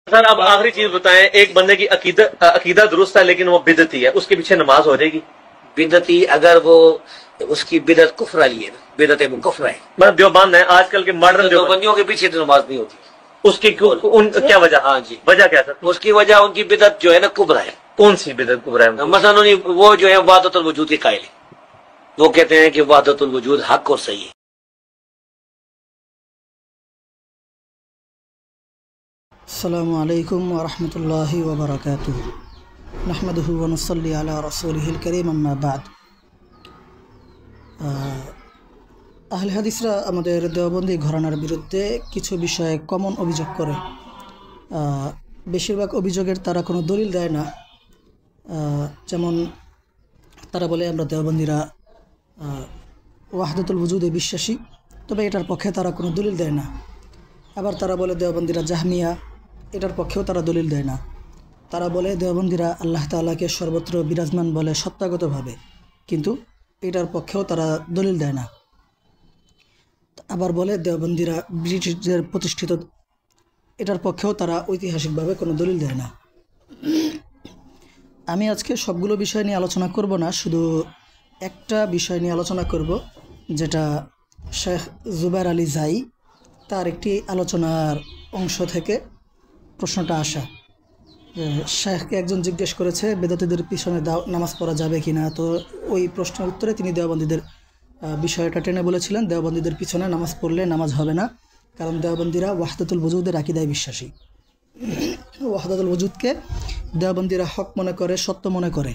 Sir अब आखिरी चीज बताएं, एक बंदे की अकीदा दुरुस्त है लेकिन वो बिदती है, उसके पीछे नमाज हो जाएगी? बिदती अगर वो उसकी बिदत कुफ्र वाली है ना, बिदत में कुफ्र है, मतलब देवबंद है आजकल के मॉडर्न देवबंदियों के पीछे तो नमाज नहीं होती। उसकी क्या वजह? हाँ जी, वजह क्या सर? उसकी वजह उनकी बिदत जो है ना कुब्रा है। कौन सी बिदत कुब्रा है? मसलन वो जो है वहदतुल वजूद के कायल है, वो कहते हैं कि वहदतुल वजूद हक और सही है। अस्सलामु अलैकुम व रहमतुल्लाहि व बरकातुहू। नहमदुहु व नुसल्ली अला रसूलिहिल करीम, अम्मा बाद। আহলে হাদিসরা আমাদের দেওবন্দি ঘরানার বিরুদ্ধে কিছু বিষয়ে কমন অভিযোগ করে। বেশিরভাগ অভিযোগের তারা কোনো দলিল দেয় না। যেমন তারা বলে আমরা দেওবন্দিরা ওয়াহদাতুল ওজুদে বিশ্বাসী, তবে এটার পক্ষে তারা কোনো দলিল দেয় না। আবার তারা বলে দেওবন্দিরা জাহমিয়া, এটার পক্ষেও তারা দলিল দেয় না। তারা বলে দেওবন্দিরা আল্লাহ তাআলাকে সর্বত্র বিরাজমান বলে সত্তাগতভাবে, কিন্তু এটার পক্ষেও তারা দলিল দেয় না। আবার বলে দেওবন্দিরা ব্রিটিশদের প্রতিষ্ঠিত, এটার পক্ষেও তারা ঐতিহাসিকভাবে কোনো দলিল দেয় না। আমি আজকে সবগুলো বিষয় নিয়ে আলোচনা করব না, শুধু একটা বিষয় নিয়ে আলোচনা করব, যেটা শেখ জুবায়ের আলী জাই তার একটি আলোচনার অংশ থেকে প্রশ্নটা আসা। শেখকে একজন জিজ্ঞেস করেছে বেদাতীদের পিছনে নামাজ পড়া যাবে কি না, তো ওই প্রশ্নের উত্তরে তিনি দেওবন্দীদের বিষয়টা টেনে বলেছিলেন দেওবন্দীদের পিছনে নামাজ পড়লে নামাজ হবে না, কারণ দেওবন্দীরা ওয়াহদাতুল ওজুদের আকীদায় বিশ্বাসী। ওয়াহদাতুল ওজুদকে দেওবন্দীরা হক মনে করে, সত্য মনে করে।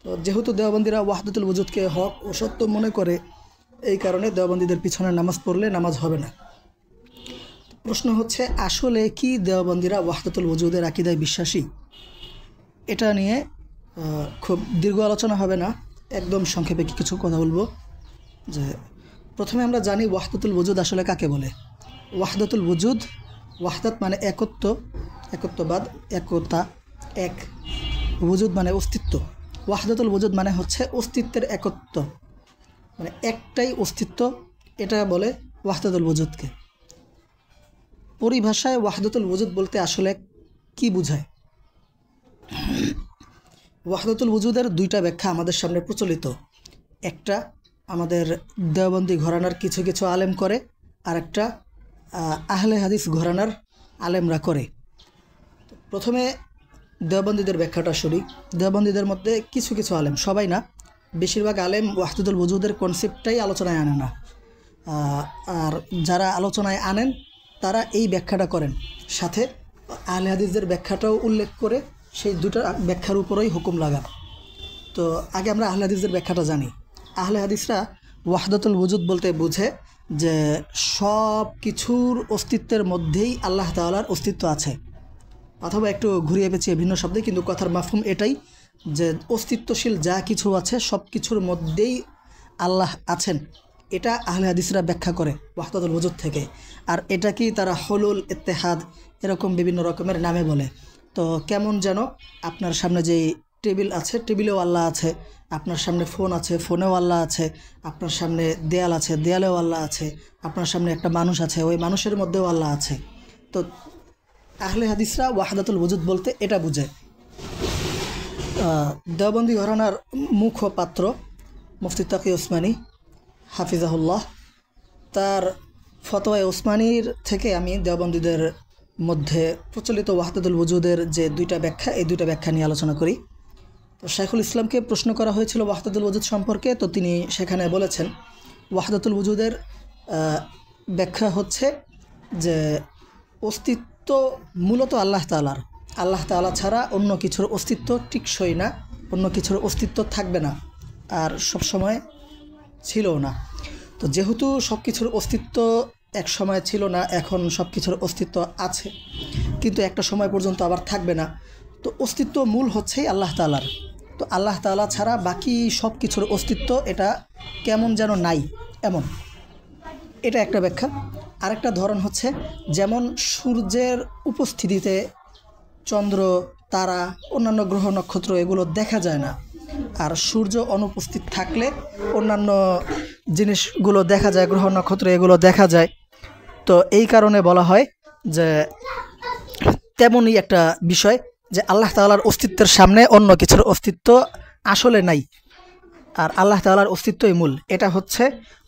তো যেহেতু দেওবন্দীরা ওয়াহদাতুল ওজুদকে হক ও সত্য মনে করে, এই কারণে দেওবন্দীদের পিছনে নামাজ পড়লে নামাজ হবে না। প্রশ্ন হচ্ছে, আসলে কি দেওবন্দীরা ওয়াহদাতুল ওজুদের আকীদায় বিশ্বাসী? এটা নিয়ে খুব দীর্ঘ আলোচনা হবে না, একদম সংক্ষেপে কিছু কথা বলবো। যে প্রথমে আমরা জানি ওয়াহদাতুল ওজুদ আসলে কাকে বলে। ওয়াহদাতুল ওজুদ, ওয়াহদাত মানে একত্ব, একত্ববাদ, একতা, এক। ওজুদ মানে অস্তিত্ব। ওয়াহদাতুল ওজুদ মানে হচ্ছে অস্তিত্বের একত্ব, মানে একটাই অস্তিত্ব, এটা বলে ওয়াহদাতুল ওজুদকে। পরিভাষায় ওয়াহদাতুল ওজুদ বলতে আসলে কি বোঝায়? ওয়াহদাতুল ওজুদের দুইটা ব্যাখ্যা আমাদের সামনে প্রচলিত। একটা আমাদের দেওবন্দি ঘরানার কিছু কিছু আলেম করে, আর একটা আহলে হাদিস ঘরানার আলেমরা করে। প্রথমে দেওবন্দীদের ব্যাখ্যাটা শুনি। দেওবন্দীদের মধ্যে কিছু কিছু আলেম, সবাই না, বেশিরভাগ আলেম ওয়াহদাতুল ওজুদের কনসেপ্টটাই আলোচনায় আনে না। আর যারা আলোচনায় আনেন তারা এই ব্যাখ্যাটা করেন, সাথে আহলে হাদিসদের ব্যাখ্যাটাও উল্লেখ করে সেই দুটো ব্যাখ্যার উপরেই হুকুম লাগান। তো আগে আমরা আহলে হাদিসদের ব্যাখ্যাটা জানি। আহলে হাদিসরা ওয়াহদাতুল ওজুদ বলতে বুঝে যে সব কিছুর অস্তিত্বের মধ্যেই আল্লাহ তাআলার অস্তিত্ব আছে, অথবা একটু ঘুরিয়ে পেঁচিয়ে ভিন্ন শব্দে, কিন্তু কথার মাফহুম এটাই যে অস্তিত্বশীল যা কিছু আছে সব কিছুর মধ্যেই আল্লাহ আছেন। এটা আহলে হাদিসরা ব্যাখ্যা করে ওয়াহদাতুল ওজুদ থেকে। আর এটা কি তারা হুলুল, ইত্তেহাদ, এরকম বিভিন্ন রকমের নামে বলে। তো কেমন যেন আপনার সামনে যে টেবিল আছে, টেবিলেও আল্লাহ আছে, আপনার সামনে ফোন আছে, ফোনেও আল্লাহ আছে, আপনার সামনে দেয়াল আছে, দেয়ালেও আল্লাহ আছে, আপনার সামনে একটা মানুষ আছে, ওই মানুষের মধ্যেও আল্লাহ আছে। তো আহলে হাদিসরা ওয়াহদাতুল ওজুদ বলতে এটা বুঝে। দেওবন্দি ঘরানার মুখপাত্র মুফতি তাকি ওসমানী হাফিজাহুল্লাহ, তার ফতোয়া ওসমানীর থেকে আমি দেওবন্দীদের মধ্যে প্রচলিত ওয়াহদাতুল ওজুদের যে দুইটা ব্যাখ্যা, এই দুইটা ব্যাখ্যা নিয়ে আলোচনা করি। তো শাইখুল ইসলামকে প্রশ্ন করা হয়েছিল ওয়াহদাতুল ওজুদ সম্পর্কে, তো তিনি সেখানে বলেছেন ওয়াহদাতুল ওজুদের ব্যাখ্যা হচ্ছে যে অস্তিত্ব মূলত আল্লাহ তাআলার, আল্লাহ তাআলা ছাড়া অন্য কিছুর অস্তিত্ব টিকসই না, অন্য কিছুর অস্তিত্ব থাকবে না, আর সবসময় ছিল না। তো যেহেতু সব কিছুর অস্তিত্ব এক সময় ছিল না, এখন সব কিছুর অস্তিত্ব আছে, কিন্তু একটা সময় পর্যন্ত আবার থাকবে না। তো অস্তিত্ব মূল হচ্ছেই আল্লাহ তাআলার। তো আল্লাহ তাআলা ছাড়া বাকি সব কিছুর অস্তিত্ব এটা কেমন যেন নাই, এমন। এটা একটা ব্যাখ্যা। আরেকটা ধরন হচ্ছে, যেমন সূর্যের উপস্থিতিতে চন্দ্র, তারা, অন্যান্য গ্রহ নক্ষত্র এগুলো দেখা যায় না, আর সূর্য অনুপস্থিত থাকলে অন্যান্য জিনিসগুলো দেখা যায়, গ্রহ নক্ষত্র এগুলো দেখা যায়। তো এই কারণে বলা হয় যে তেমনই একটা বিষয় যে আল্লাহ তাআলার অস্তিত্বের সামনে অন্য কিছুর অস্তিত্ব আসলে নাই, আর আল্লাহ তাআলার অস্তিত্বই মূল। এটা হচ্ছে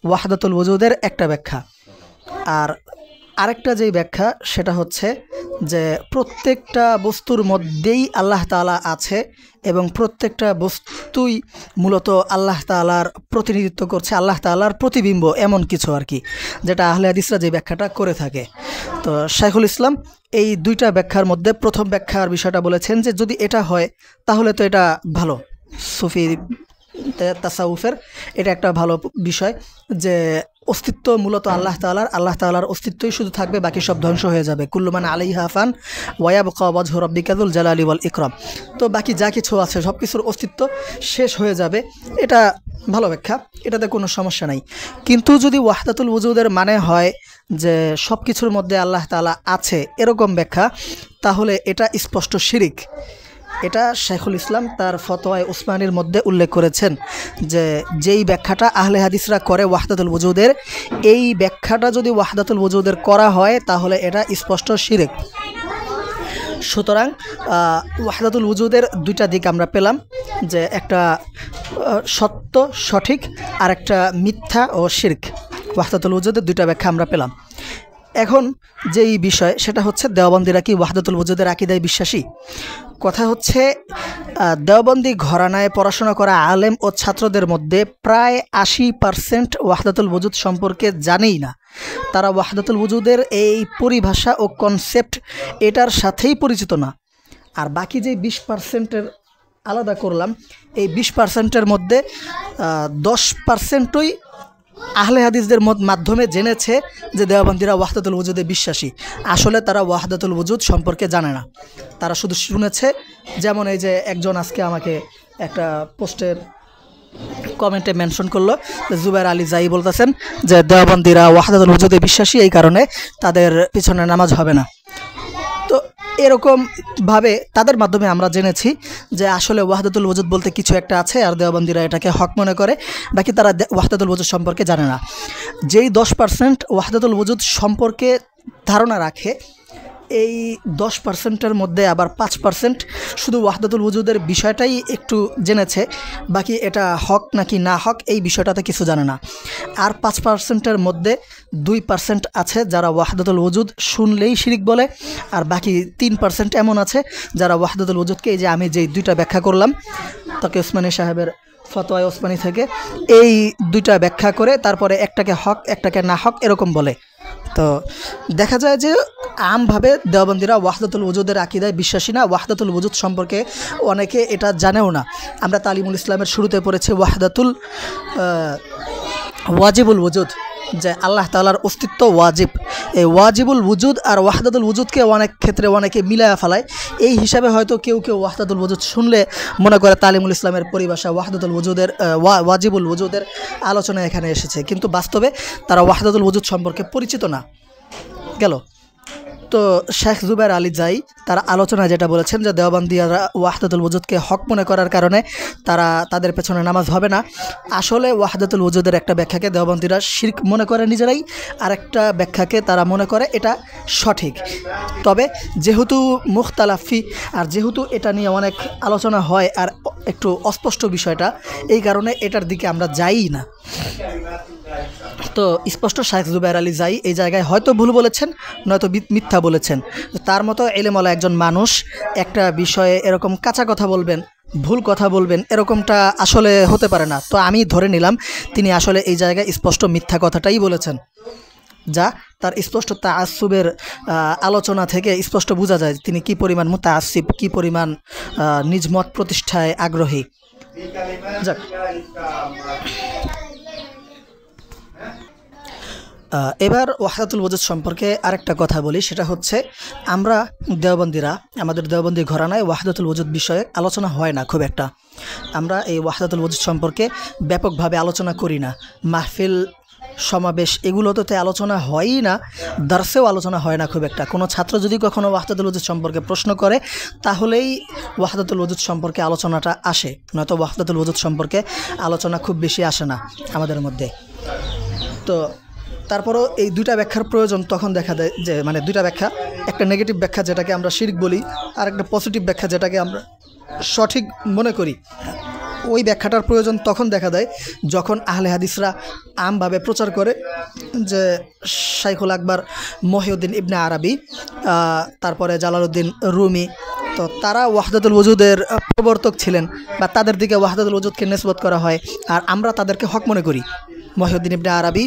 ওয়াহদাতুল ওজুদের একটা ব্যাখ্যা। আর আরেকটা যেই ব্যাখ্যা সেটা হচ্ছে যে প্রত্যেকটা বস্তুর মধ্যেই আল্লাহ তাআলা আছে এবং প্রত্যেকটা বস্তুই মূলত আল্লাহ তাআলার প্রতিনিধিত্ব করছে, আল্লাহ তাআলার প্রতিবিম্ব, এমন কিছু আর কি, যেটা আহলে হাদিসরা যে ব্যাখ্যাটা করে থাকে। তো শাইখুল ইসলাম এই দুইটা ব্যাখ্যার মধ্যে প্রথম ব্যাখ্যার বিষয়টা বলেছেন যে যদি এটা হয় তাহলে তো এটা ভালো, সুফি তাসাউফের এটা একটা ভালো বিষয় যে অস্তিত্ব মূলত আল্লাহ তাআলার অস্তিত্বই শুধু থাকবে, বাকি সব ধ্বংস হয়ে যাবে। কুল্লু মান আলাইহা ফান ওয়া ইয়াবকা ওয়াজহু রাব্বিকা যুল জালালি ওয়াল ইকরাম। তো বাকি যা কিছু আছে সব কিছুর অস্তিত্ব শেষ হয়ে যাবে, এটা ভালো ব্যাখ্যা, এটাতে কোনো সমস্যা নাই। কিন্তু যদি ওয়াহদাতুল ওজুদের মানে হয় যে সব কিছুর মধ্যে আল্লাহ তাআলা আছে এরকম ব্যাখ্যা, তাহলে এটা স্পষ্ট শিরিক। এটা শাইখুল ইসলাম তার ফতোয়ায়ে উসমানির মধ্যে উল্লেখ করেছেন যে যেই ব্যাখ্যাটা আহলে হাদিসরা করে ওয়াহদাতুল ওজুদের, এই ব্যাখ্যাটা যদি ওয়াহদাতুল ওজুদের করা হয় তাহলে এটা স্পষ্ট শিরক। সুতরাং ওয়াহদাতুল ওজুদের দুইটা দিক আমরা পেলাম, যে একটা সত্য সঠিক আর একটা মিথ্যা ও শিরক। ওয়াহদাতুল ওজুদের দুইটা ব্যাখ্যা আমরা পেলাম। এখন যেই বিষয় সেটা হচ্ছে দেওবন্দিরা কি ওয়াহদাতুল ওজুদের আকীদায় বিশ্বাসী? কথা হচ্ছে দেওবন্দি ঘরানায় পড়াশোনা করা আলেম ও ছাত্রদের মধ্যে প্রায় 80% ওয়াহদাতুল ওজুদ সম্পর্কে জানেই না। তারা ওয়াহদাতুল ওজুদের এই পরিভাষা ও কনসেপ্ট এটার সাথেই পরিচিত না। আর বাকি যে 20%-এর আলাদা করলাম, এই 20%-এর মধ্যে 10%ই আহলে হাদিসদের মাধ্যমে জেনেছে যে দেওবন্দিরা ওয়াহদাতুল ওজুদে বিশ্বাসী। আসলে তারা ওয়াহদাতুল ওজুদ সম্পর্কে জানে না, তারা শুধু শুনেছে। যেমন এই যে একজন আজকে আমাকে একটা পোস্টের কমেন্টে মেনশন করলো যে জুবাইর আলী জাই বলতেছেন যে দেওবন্দিরা ওয়াহদাতুল ওজুদে বিশ্বাসী, এই কারণে তাদের পিছনে নামাজ হবে না। তো এরকমভাবে তাদের মাধ্যমে আমরা জেনেছি যে আসলে ওয়াহদাতুল ওজুদ বলতে কিছু একটা আছে, আর দেওবন্দিরা এটাকে হক মনে করে, বাকি তারা ওয়াহদাতুল ওজুদ সম্পর্কে জানে না। যেই 10% ওয়াহদাতুল ওজুদ সম্পর্কে ধারণা রাখে, এই 10%-এর মধ্যে আবার 5% শুধু ওয়াহদাতুল ওজুদের বিষয়টাই একটু জেনেছে, বাকি এটা হক নাকি না হক এই বিষয়টাতে কিছু জানে না। আর 5%-এর মধ্যে 2% আছে যারা ওয়াহদাতুল ওজুদ শুনলেই শিরিক বলে, আর বাকি 3% এমন আছে যারা ওয়াহদাতুল ওজুদকে, এই যে আমি যেই দুইটা ব্যাখ্যা করলাম তাকে ওসমানী সাহেবের ফতোয়ায়ে ওসমানী থেকে, এই দুইটা ব্যাখ্যা করে তারপরে একটাকে হক একটাকে না হক এরকম বলে। তো দেখা যায় যে আমভাবে দেওবন্দিরা ওয়াহদাতুল ওজুদের আকীদায় বিশ্বাসী না। ওয়াহদাতুল ওজুদ সম্পর্কে অনেকে এটা জানেও না। আমরা তালিমুল ইসলামের শুরুতে পড়েছি ওয়াজিবুল ওজুদ, যে আল্লাহ তাআলার অস্তিত্ব ওয়াজিব। এই ওয়াজিবুল ওজুদ আর ওয়াহদাতুল ওজুদকে অনেক ক্ষেত্রে অনেকে মিলায়া ফেলায়। এই হিসাবে হয়তো কেউ ওয়াহদাতুল ওজুদ শুনলে মনে করে তালিমুল ইসলামের পরিভাষা ওয়াহদাতুল ওজুদের ওয়াজিবুল ওজুদের আলোচনা এখানে এসেছে, কিন্তু বাস্তবে তারা ওয়াহদাতুল ওজুদ সম্পর্কে পরিচিত না। গেল। তো শেখ জুবাইর আলী জাই তারা আলোচনায় যেটা বলেছেন যে দেওবন্দিরা ওয়াহদাতুল ওজুদকে হক মনে করার কারণে তাদের পেছনে নামাজ হবে না। আসলে ওয়াহদাতুল ওজুদের একটা ব্যাখ্যাকে দেওবন্দিরা শিরক মনে করে নিজেরাই, আর একটা ব্যাখ্যাকে তারা মনে করে এটা সঠিক। তবে যেহেতু মুখতালাফি, আর যেহেতু এটা নিয়ে অনেক আলোচনা হয় আর একটু অস্পষ্ট বিষয়টা, এই কারণে এটার দিকে আমরা যাই না। তো স্পষ্ট শেখ জুবাইর আলী জাই এই জায়গায় হয়তো ভুল বলেছেন, নয়তো মিথ্যা বলেছেন। তার মতো এলেমওয়ালা একজন মানুষ একটা বিষয়ে এরকম কাঁচা কথা বলবেন, ভুল কথা বলবেন, এরকমটা আসলে হতে পারে না। তো আমি ধরে নিলাম তিনি আসলে এই জায়গায় স্পষ্ট মিথ্যা কথাটাই বলেছেন, যা তার স্পষ্ট তাআসসুবের আলোচনা থেকে স্পষ্ট বোঝা যায় তিনি কি পরিমাণ মুতাআসসিব, কি পরিমাণ নিজ মত প্রতিষ্ঠায় আগ্রহী। যাক, এবার ওয়াহদাতুল ওজুদ সম্পর্কে আরেকটা কথা বলি, সেটা হচ্ছে আমরা দেওবন্দিরা, আমাদের দেওবন্দি ঘরানায় ওয়াহদাতুল ওজুদ বিষয়ে আলোচনা হয় না খুব একটা। আমরা এই ওয়াহদাতুল ওজুদ সম্পর্কে ব্যাপকভাবে আলোচনা করি না। মাহফিল, সমাবেশ এগুলোতে আলোচনা হয়ই না, দার্সেও আলোচনা হয় না খুব একটা। কোনো ছাত্র যদি কখনো ওয়াহদাতুল ওজুদ সম্পর্কে প্রশ্ন করে তাহলেই ওয়াহদাতুল ওজুদ সম্পর্কে আলোচনাটা আসে, নয়তো ওয়াহদাতুল ওজুদ সম্পর্কে আলোচনা খুব বেশি আসে না আমাদের মধ্যে। তো তারপরও এই দুইটা ব্যাখ্যার প্রয়োজন তখন দেখা দেয় যে, মানে দুইটা ব্যাখ্যা, একটা নেগেটিভ ব্যাখ্যা যেটাকে আমরা শিরক বলি, আর একটা পজিটিভ ব্যাখ্যা যেটাকে আমরা সঠিক মনে করি। ওই ব্যাখ্যাটার প্রয়োজন তখন দেখা দেয় যখন আহলে হাদিসরা আমভাবে প্রচার করে যে শাইখুল আকবর মহিউদ্দিন ইবনে আরবি, তারপরে জালালউদ্দিন রুমি, তো তারা ওয়াহদাতুল ওজুদের প্রবর্তক ছিলেন, বা তাদের দিকে ওয়াহদাতুল ওজুদকে নিসবত করা হয়, আর আমরা তাদেরকে হক মনে করি। মহিউদ্দিন ইবনে আরবি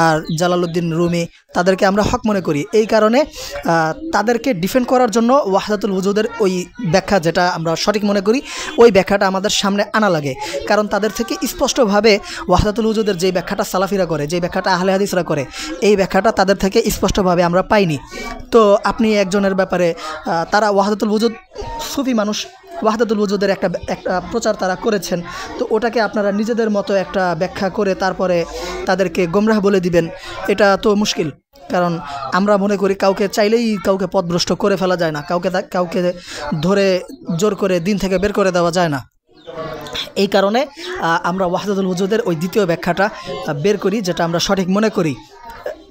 আর জালালউদ্দিন রুমি, তাদেরকে আমরা হক মনে করি। এই কারণে তাদেরকে ডিফেন্ড করার জন্য ওয়াহদাতুল ওজুদের ওই ব্যাখ্যা যেটা আমরা সঠিক মনে করি, ওই ব্যাখ্যাটা আমাদের সামনে আনা লাগে। কারণ তাদের থেকে স্পষ্টভাবে ওয়াহদাতুল ওজুদের যেই ব্যাখ্যাটা সালাফিরা করে, যেই ব্যাখ্যাটা আহলে হাদিসরা করে, এই ব্যাখ্যাটা তাদের থেকে স্পষ্টভাবে আমরা পাইনি। তো আপনি একজনের ব্যাপারে তারা ওয়াহদাতুল ওজুদ সুফি মানুষ, ওয়াহদাতুল ওজুদের একটা প্রচার তারা করেছেন, তো ওটাকে আপনারা নিজেদের মতো একটা ব্যাখ্যা করে তারপরে তাদেরকে গোমরাহ বলে দিবেন, এটা তো মুশকিল। কারণ আমরা মনে করি কাউকে চাইলেই কাউকে পথভ্রষ্ট করে ফেলা যায় না, কাউকে ধরে জোর করে দিন থেকে বের করে দেওয়া যায় না। এই কারণে আমরা ওয়াহদাতুল ওজুদের ওই দ্বিতীয় ব্যাখ্যাটা বের করি, যেটা আমরা সঠিক মনে করি।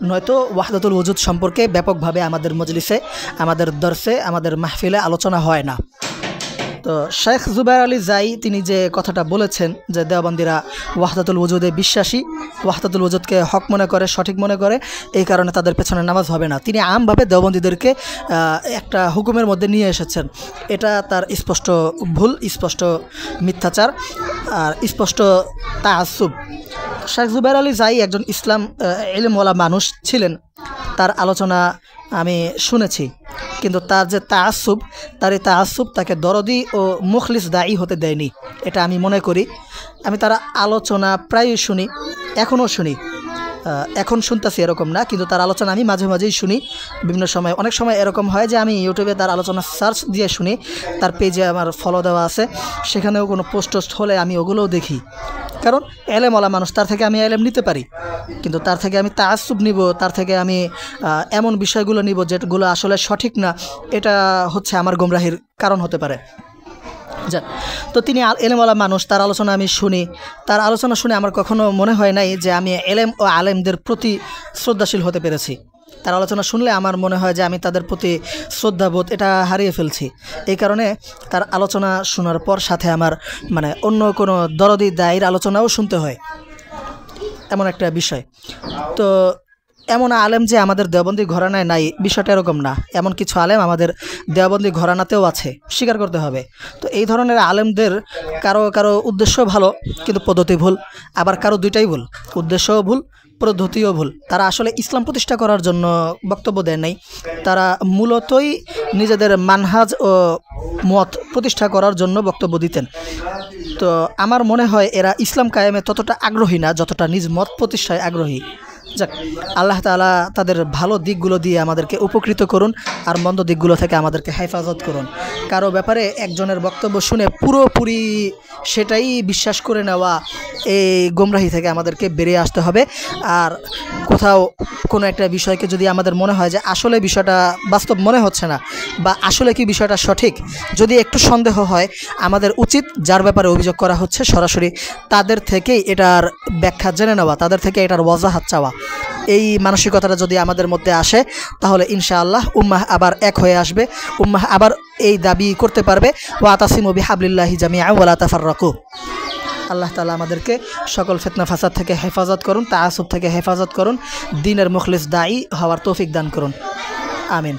নয়তো ওয়াহদাতুল ওজুদ সম্পর্কে ব্যাপকভাবে আমাদের মজলিসে, আমাদের দর্সে, আমাদের মাহফিলে আলোচনা হয় না। তো শেখ জুবায়ের আলী জাই তিনি যে কথাটা বলেছেন যে দেওবন্দিরা ওয়াহদাতুল ওজুদে বিশ্বাসী, ওয়াহদাতুল ওজুদকে হক মনে করে, সঠিক মনে করে, এই কারণে তাদের পেছনে নামাজ হবে না, তিনি আমভাবে দেওবন্দিদেরকে একটা হুকুমের মধ্যে নিয়ে এসেছেন। এটা তার স্পষ্ট ভুল, স্পষ্ট মিথ্যাচার আর স্পষ্ট তাআসসুব। শেখ জুবায়ের আলী জাই একজন ইসলাম ইলমওয়ালা মানুষ ছিলেন, তার আলোচনা আমি শুনেছি, কিন্তু তার যে তাআসসুব, তার এই তাআসসুব তাকে দরদি ও মুখলিস দায়ী হতে দেয়নি, এটা আমি মনে করি। আমি তার আলোচনা প্রায়ই শুনি, এখনও শুনি, এখন শুনতেছি এরকম না, কিন্তু তার আলোচনা আমি মাঝে মাঝেই শুনি বিভিন্ন সময়। অনেক সময় এরকম হয় যে আমি ইউটিউবে তার আলোচনা সার্চ দিয়ে শুনি, তার পেজে আমার ফলো দেওয়া আছে, সেখানেও কোনো পোস্ট হলে আমি ওগুলোও দেখি। কারণ এলেমওয়ালা মানুষ, তার থেকে আমি এলেম নিতে পারি, কিন্তু তার থেকে আমি তাআসসুব নিব, তার থেকে আমি এমন বিষয়গুলো নিব যেগুলো আসলে সঠিক না, এটা হচ্ছে আমার গোমরাহির কারণ হতে পারে। যান, তো তিনি এলেমওয়ালা মানুষ, তার আলোচনা আমি শুনি, তার আলোচনা শুনে আমার কখনো মনে হয় নাই যে আমি এলেম ও আলেমদের প্রতি শ্রদ্ধাশীল হতে পেরেছি। তার আলোচনা শুনলে আমার মনে হয় যে আমি তাদের প্রতি শ্রদ্ধাবোধ এটা হারিয়ে ফেলছি। এই কারণে তার আলোচনা শোনার পর সাথে আমার অন্য কোনো দরদি দায়ীর আলোচনাও শুনতে হয়, এমন একটা বিষয়। তো এমন আলেম যে আমাদের দেওবন্দি ঘরানায় নাই, বিষয়টা এরকম না। এমন কিছু আলেম আমাদের দেওবন্দি ঘরানাতেও আছে, স্বীকার করতে হবে। তো এই ধরনের আলেমদের কারো কারো উদ্দেশ্য ভালো, কিন্তু পদ্ধতি ভুল, আবার কারো দুইটাই ভুল, উদ্দেশ্যও ভুল, পদ্ধতিও ভুল। তারা আসলে ইসলাম প্রতিষ্ঠা করার জন্য বক্তব্য দেন নাই, তারা মূলতই নিজেদের মানহাজ ও মত প্রতিষ্ঠা করার জন্য বক্তব্য দিতেন। তো আমার মনে হয় এরা ইসলাম কায়েমে ততটা আগ্রহী না যতটা নিজ মত প্রতিষ্ঠায় আগ্রহী। যাক, আল্লাহ তাআলা তাদের ভালো দিকগুলো দিয়ে আমাদেরকে উপকৃত করুন, আর মন্দ দিকগুলো থেকে আমাদেরকে হেফাজত করুন। কারো ব্যাপারে একজনের বক্তব্য শুনে পুরোপুরি সেটাই বিশ্বাস করে নেওয়া, এই গোমরাহি থেকে আমাদেরকে বেরিয়ে আসতে হবে। আর কোথাও কোনো একটা বিষয়কে যদি আমাদের মনে হয় যে আসলে বিষয়টা বাস্তব মনে হচ্ছে না, বা আসলে কি বিষয়টা সঠিক, যদি একটু সন্দেহ হয়, আমাদের উচিত যার ব্যাপারে অভিযোগ করা হচ্ছে সরাসরি তাদের থেকেই এটার ব্যাখ্যা জেনে নেওয়া, তাদের থেকে এটার ওয়াজাহাত চাওয়া। এই মানসিকতাটা যদি আমাদের মধ্যে আসে, তাহলে ইনশাআল্লাহ উম্মাহ আবার এক হয়ে আসবে, উম্মাহ আবার এই দাবি করতে পারবে, ওয়াতাসিমু বিহাবলিল্লাহি জামিআ ওয়ালা তাফাররাকু। আল্লাহ তাআলা আমাদেরকে সকল ফিতনা ফাসাদ থেকে হেফাজত করুন, তাআসসুব থেকে হেফাজত করুন, দ্বীনের মুখলিস দায়ী হওয়ার তৌফিক দান করুন। আমিন।